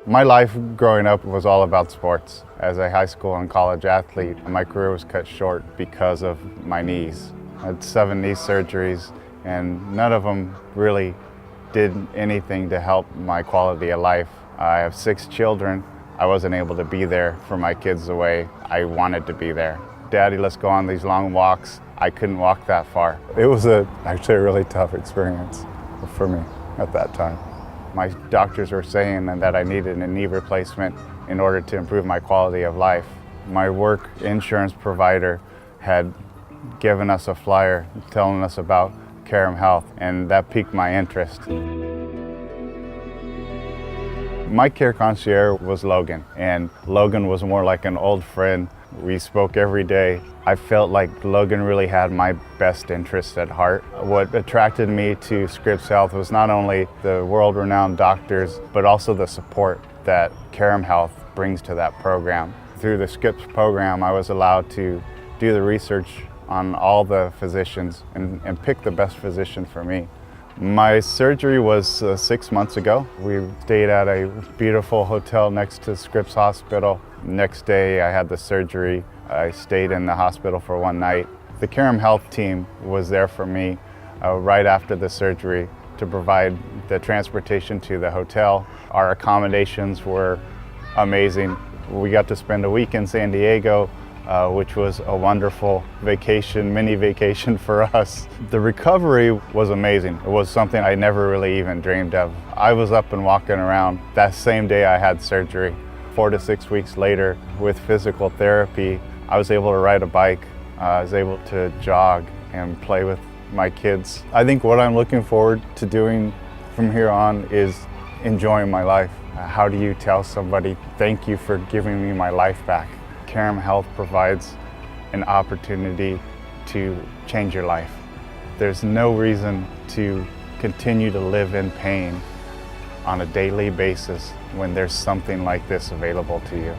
My life growing up was all about sports. As a high school and college athlete, my career was cut short because of my knees. I had 7 knee surgeries, and none of them really did anything to help my quality of life. I have 6 children. I wasn't able to be there for my kids the way I wanted to be there. Daddy, let's go on these long walks. I couldn't walk that far. It was actually a really tough experience for me at that time. My doctors were saying that I needed a knee replacement in order to improve my quality of life. My work insurance provider had given us a flyer telling us about Carrum Health, and that piqued my interest. My care concierge was Logan, and Logan was more like an old friend. We spoke every day. I felt like Logan really had my best interests at heart. What attracted me to Scripps Health was not only the world-renowned doctors, but also the support that Carrum Health brings to that program. Through the Scripps program, I was allowed to do the research on all the physicians and pick the best physician for me. My surgery was 6 months ago. We stayed at a beautiful hotel next to Scripps Hospital. Next day I had the surgery. I stayed in the hospital for 1 night. The Carrum Health team was there for me right after the surgery to provide the transportation to the hotel. Our accommodations were amazing. We got to spend a week in San Diego, which was a wonderful vacation, mini vacation for us. The recovery was amazing. It was something I never really even dreamed of. I was up and walking around that same day I had surgery. 4 to 6 weeks later, with physical therapy, I was able to ride a bike. I was able to jog and play with my kids. I think what I'm looking forward to doing from here on is enjoying my life. How do you tell somebody, thank you for giving me my life back? Carrum Health provides an opportunity to change your life. There's no reason to continue to live in pain on a daily basis when there's something like this available to you.